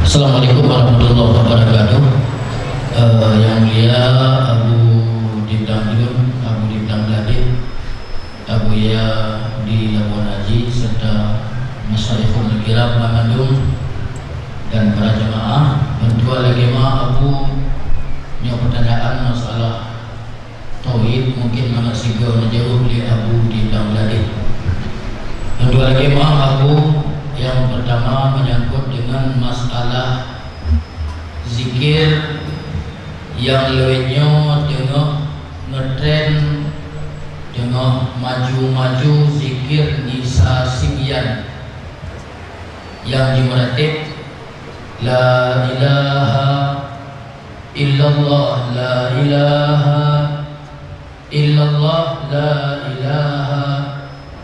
Assalamualaikum warahmatullahi wabarakatuh. Yang mulia Abu Dibdang Dun, Abu Dibdang Ladin, Abu Ya di Labuan Haji, serta Masyayikhul Kiram Mangandung dan para jemaah. Bentua lagi Abu yang pertanyaan masalah tauhid mungkin mana siga jauh di Abu Dibdang Ladin. Bentua lagi Abu yang pertama menyangkut dengan masalah zikir yang lewenyo tengah ngetren tengah maju-maju zikir Nisa Sibian yang dimeratib la ilaha illallah, la ilaha illallah, la ilaha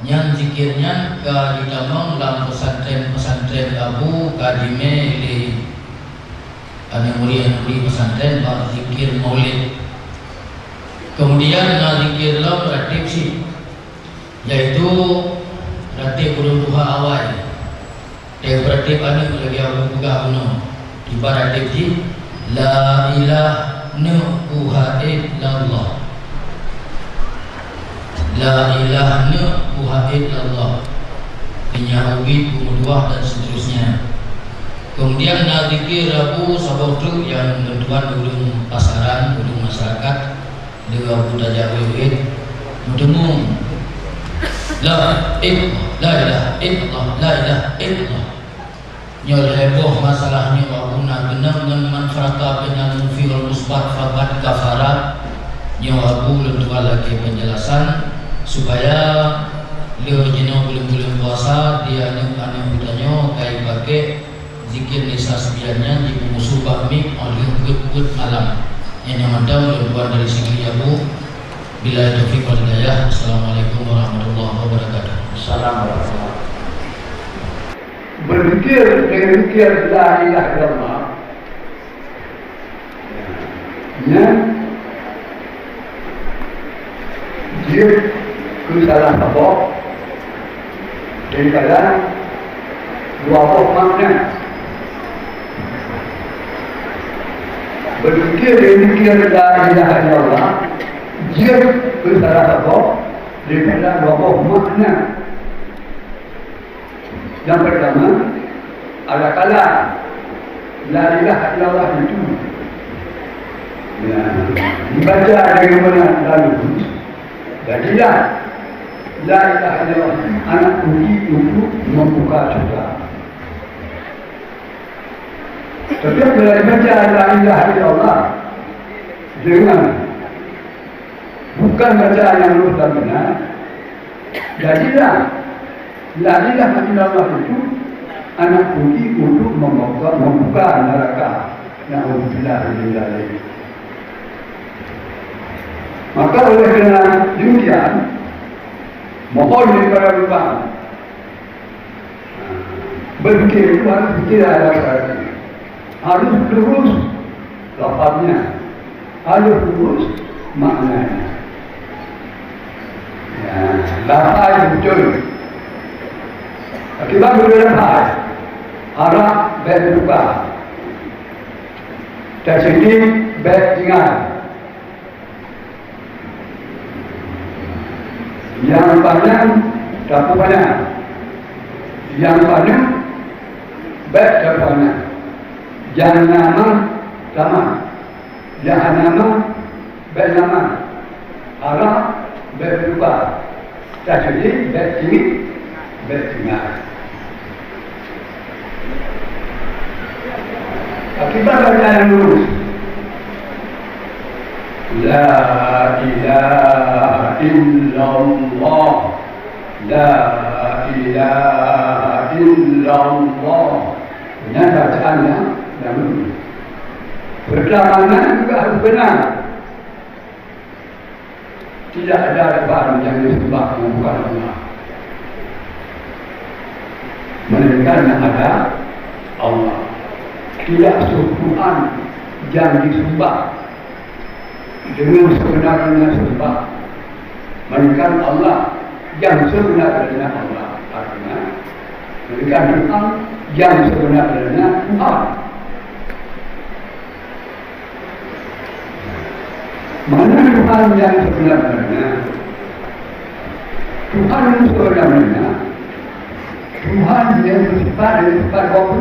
yang zikirnya ka ditamang dalam pesantren Abu Kadime di mulia pesantren bab zikir maulid. Kemudian zikir lam ratib si, yaitu ratib ulun duha awal. Ratib anu lagi Abu buka anu tiba ratib si la ilaha illallah, la ilaha illallah, penyawi kemudian dan seterusnya. Kemudian zikir Abu Sabautu yang tentuan ulung pasaran, ulung masyarakat dengan budaya wewet mudemung la ilaha illallah, la ilaha illallah. Nyol heboh masalahnya wa guna genam dengan manfaata penyanyi fi'il musbat fabat kafarat. Nyol Abu tentuan lagi penjelasan supaya leo jenuh belum puasa dia anu budanya kai pakai zikir Nisa Sibiannya di musuh bakmi oleh wud malam yang mandang luar dari sini Abu. Bila taufiq wal hidayah. Assalamualaikum warahmatullahi wabarakatuh. Assalamualaikum. Berzikir dengan zikir la ilaha illallah ya dia salah satu daripada dua makna. Berzikir dengan zikir la ilaha illallah dia salah satu daripada dua makna. Yang pertama, ada kala la ilaha illallah itu dibaca dengan benar lalu jadilah la ilaha illallah anak kunci untuk membuka surga. Setiap bila dibaca la ilaha illallah dengan bukan bacaan yang lurus dan benar, jadilah la ilaha illallah itu anak kunci untuk membuka neraka. Na'udzubillah min dzalik. Maka oleh kerana demikian, mohon kepada Tuhan berzikir itu harus zikir ada syaratnya, harus lurus lafaznya, harus lurus maknanya. Lafaz betul. Akibat berlafaz harap baik buka, tersendiri baik ingat. Yang banyak dapat banyak, yang banyak baik dapat banyak. Yang nama sama, yang nama baik nama. Harap baik buka, tersendiri baik ingin, baik ingat. Akibat baca yang lurus, la ilaha illallah, la ilaha illallah. Ini bacaan yang lurus. Berkelamangan juga harus benar. Tidak ada Tuhan yang disembah yang bukan Allah, melainkan yang ada Allah. Tidak Tuhan yang disembah dengan sebenarnya sembah, melainkan Allah yang sebenarnya Allah. Artinya melainkan Tuhan yang sebenarnya Tuhan. Mana Tuhan yang sebenarnya? Tuhan yang sebenarnya Tuhan yang bersifat dari sifat waktu,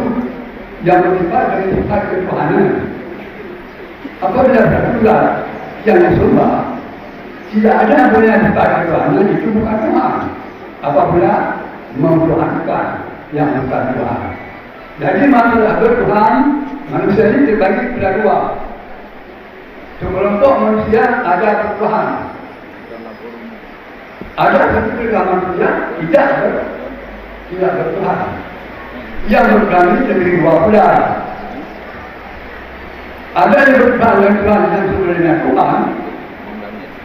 yang bersifat dari sifat ketuhanan. Apabila tertulah yang disembah tidak ada punya sifat ketuhanan, itu bukan Tuhan. Apabila memtuhankan yang bukan Tuhan. Jadi masalah bertuhan, manusia ini terbagi kepada dua. Sekelompok manusia ada bertuhan. Ada sekelompok manusia tidak bertuhan. Yang bertuhan ini terdiri dua pula. Ada yang bertuhan dengan Tuhan yang sebenarnya Tuhan.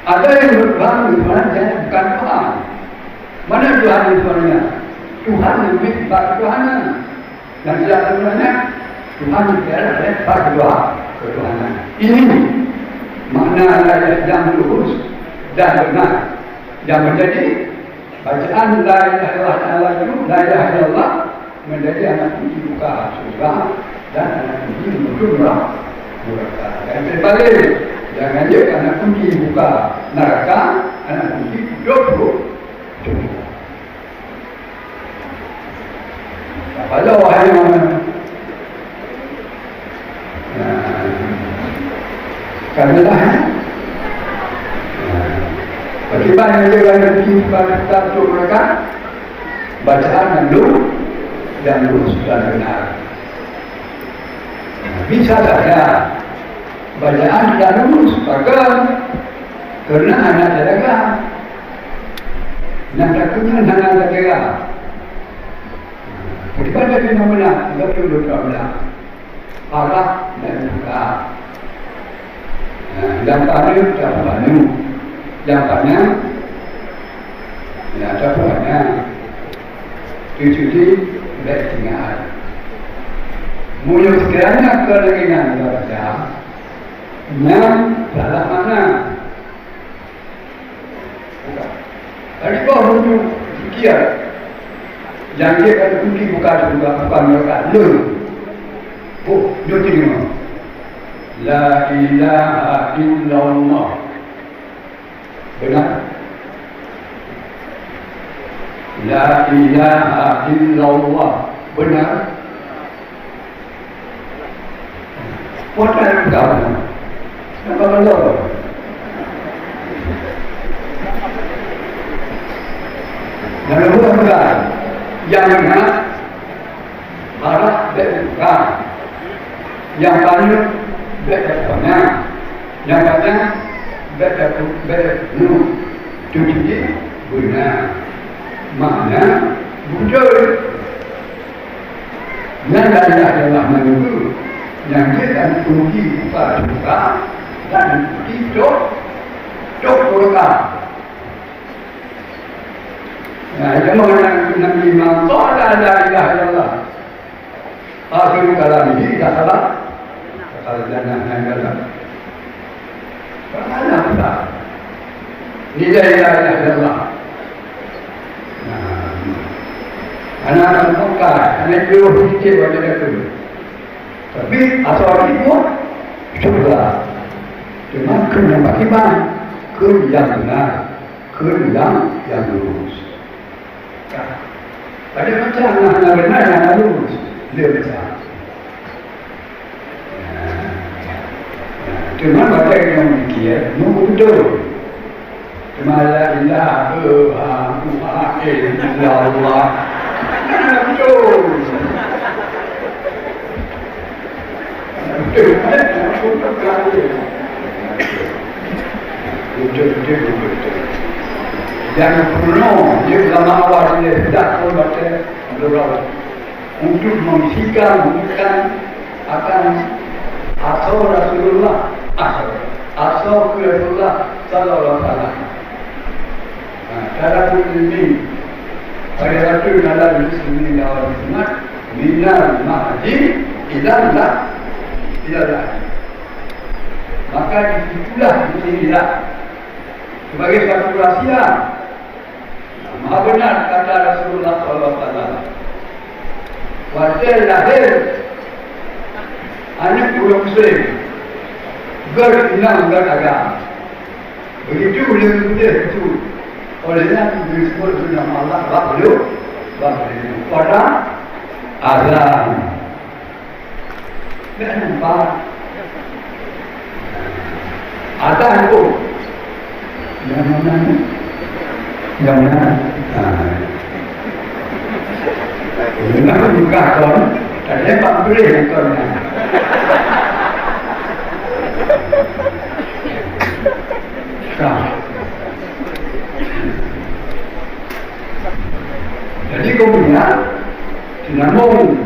Ada yang bertuhan dengan Tuhan yang bukan Tuhan. Mana Tuhan yang sebenarnya? Tuhan yang memiliki sifat ketuhanan. Dan tidak sebenarnya Tuhan yang ada sifat ketuhanan. Ini makna ayat yang lurus dan benar yang menjadi bacaan la ilaha illallah itu la ilaha illallah menjadi anak kunci buka surga dan anak kunci menuju neraka. Dan terbalik, jangan jadi anak kunci buka neraka, anak kunci hidup surga. Pada wahai karena bagaimana dia akan dibuka untuk mereka bacaan yang lurus dan benar. Bisa saja bacaan yang lurus gagal karena anak jaga, yang takutnya anak jaga. Bagaimana fenomena betul arah dan buka. Yang paling dapat yang banyak, ya dapatnya dicuci baik tinggal. Mulut sekiranya keinginan baca, yang salah mana? Tadi kau rujuk fikir, yang dia kata kunci bukan mereka lu. Oh, dia terima. La ilaha illallah. Benar? La ilaha illallah. Benar? What kind of government? Apa benar? Dan benar. Yang benar harap benar. Yang banyak benar. Yang banyak benar. Jadi benar. Mana betul. Yang adalah menunggu. Yang dia akan kunci buka dan hidup mereka. Nah, itu mengenai Nabi Imam Qala la ilaha illallah. Akhir kalam ini tak salah. Kalau jangan hanya bagaimana kita? Ini la ilaha illallah. Anak mungkar, anak jauh sikit pada itu. Tapi asal itu sudah. Cuma kena bagaimana? Kena yang benar, kena yang lurus. Pada macam anak benar yang lurus, dia besar. Cuma baca yang dikir, betul. Cuma la ilaha illallah. Betul. Jangan penuh dia lama awal dia tidak pun baca berdoa untuk memisikan akan asal Rasulullah asal Rasulullah sallallahu alaihi wasallam. Cara ini pada waktu dalam Bismillah al-Rahman minal mahdi ilallah. Maka disitulah Bismillah sebagai satu rahsia. Maha benar kata Rasulullah SAW. Wakil lahir anak budak muslim, berenang beragama. Begitu dia mudah itu. Olehnya disebut nama Allah Bahlul pada azan. Tak nampak. Azan itu yang mana? Yang mana? Kenapa buka kon? Tadi Pak boleh kon. Jadi kemudian dinamung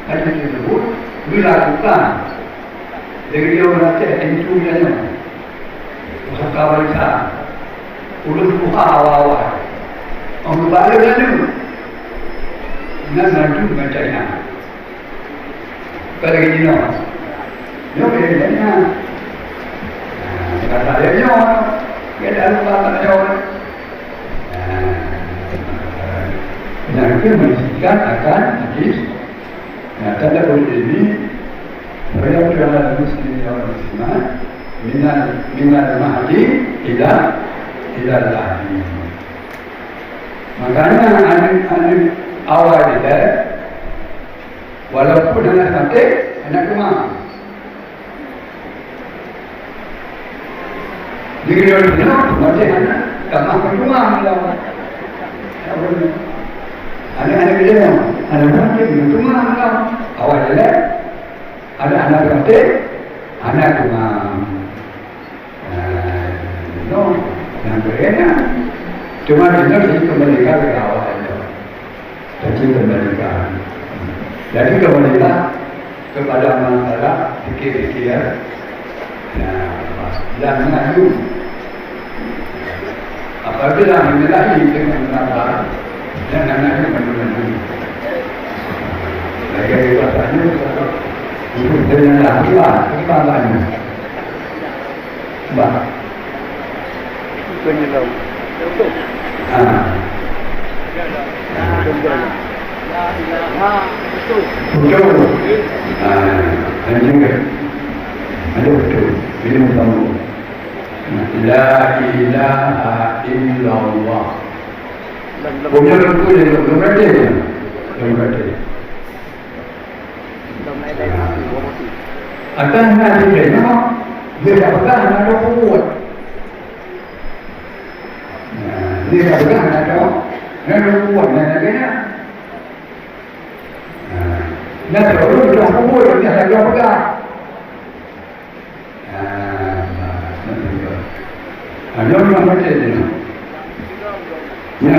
hanya disebut dilakukan dari dia berarti itu yang usaha wanita ulun buka awal orang balik lagi dengan maju macamnya kalau ini no bedanya kata dia dia dah lupa dia nanti menunjukkan akan hadis. Nah, tanda kutip ini saya berada di sini orang Muslim, minal mahdi ila lahdi. Makanya anak awal dia, walaupun anak cantik, anak kemana? Jadi orang itu macam anak kamar kedua malam. Anak-anak dia, anak-anak dia cuma awal dia, ada anak cantik, anak cuma, yang berbeda. Cuma dia jadi kembalikan ke awal dia, jadi kembalikan. Jadi kembalikan kepada masalah fikir-fikir, dan mengayu. Apabila memiliki dengan benar. Dan anak-anak menurut lagi bahasanya itu dengan lakukan banyak bah penyelam betul dan juga ada betul minum tamu la ilaha illallah. Punya itu yang belum ada. Akan nanti dia dapat ada kuat. Dia dapat ada kuat nantinya. Nah, kalau dia kuat dia ada pegang. Ada orang macam ni. Ya,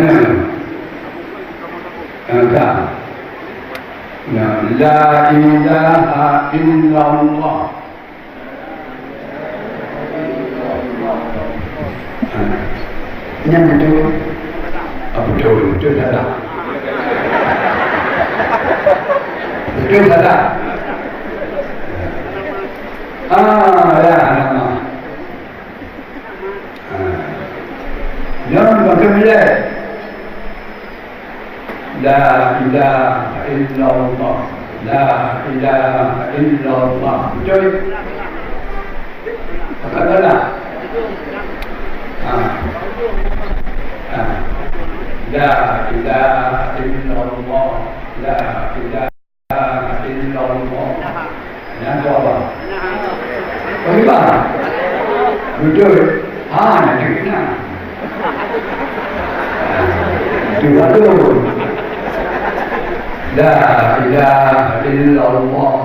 la ilaha illallah. Yang betul, betul salah. Betul salah. Ya, nama. Jangan macam ni. La ilaha illallah. La ilaha illallah. Betul? Katalah. La ilaha illallah. La ilaha illallah. Yang apa? Bagaimana? Betul. Nanti kena. Dua tu. La ilaha illallah.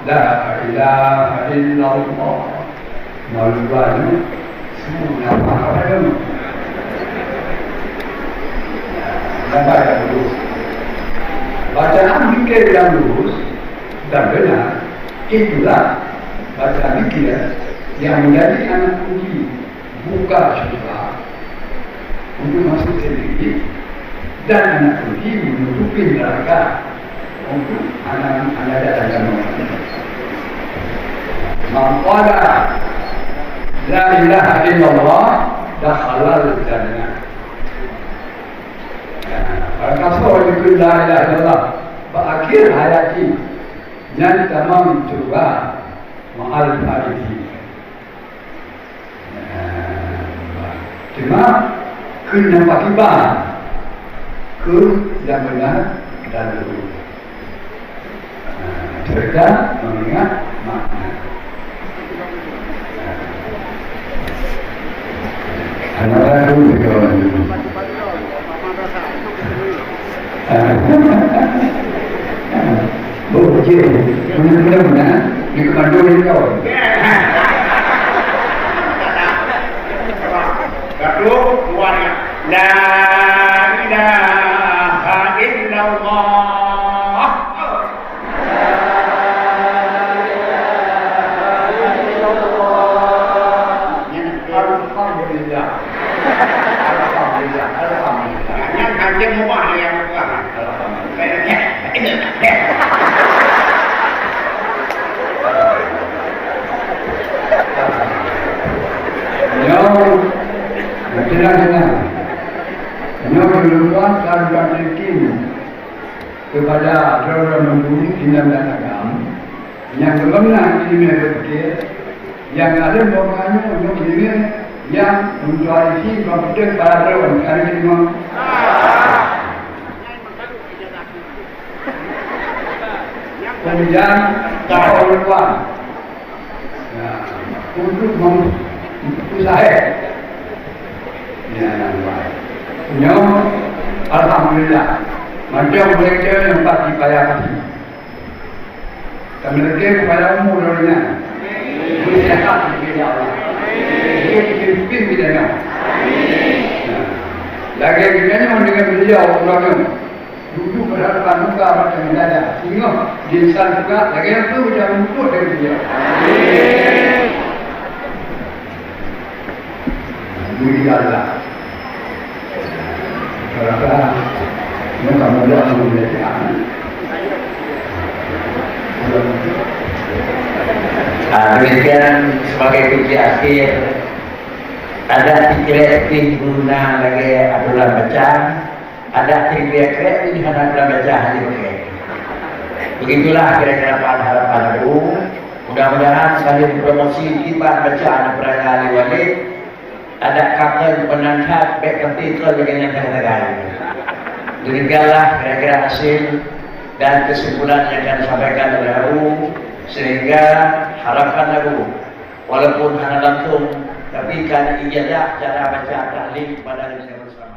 La ilaha illallah. Maluannya semua apa itu? Nampak yang lurus. Bacaan fikir yang lurus dan benar itulah bacaan fikir yang menjadi anak kunci buka syurga untuk masuk sendiri dan anak kunci menutupi neraka untuk anak-anak datang Maqala la ilaha illallah dakhalal jannah. Kalau itu la ilaha illallah berakhir hayati yang tamam juga ma'al fa'idhi. Cuma kena pakiban ke yang benar dan lurus. Mereka mengingat makna. Anak baru kawan dulu. Boleh, mudah-mudahan di kemandu ini kawan. Satu, dua, la ilaha illallah. Alhamdulillah. Alhamdulillah. Alhamdulillah. Yang hanya mubah yang bukan. Tenang-tenang. Berluas dan beryakin kepada orang membuli tindak dan agama yang berwenang ilmiah berfikir, yang ada dorongannya untuk ilmiah yang menjualisi komputer pada orang hari ini memang kemudian tahu luar untuk mengusahakan alhamdulillah macam mereka yang pasti payah pasti mereka kepada umur orangnya bersehat kepada Allah dia dipimpin bidangnya lagi kita mendengar beliau orangnya duduk berhadapan muka macam dada sehingga di insan juga lagi yang tu jangan luput dari beliau mulia Allah kerana mudah-mudahan menjadi anak. Demikian sebagai kunci akhir ada tiga guna lagi adalah baca, ada tiga kreatif adalah baca hari ini. Begitulah kira-kira harapan aku. Mudah-mudahan sekali promosi kita bacaan perayaan Wali ada kakak penanhat baik ketika dengan negara. Demikianlah kira-kira hasil dan kesimpulan yang akan disampaikan oleh Abu, sehingga harapan Abu walaupun hanya langsung tapi kan ijazah cara baca taklim pada Indonesia.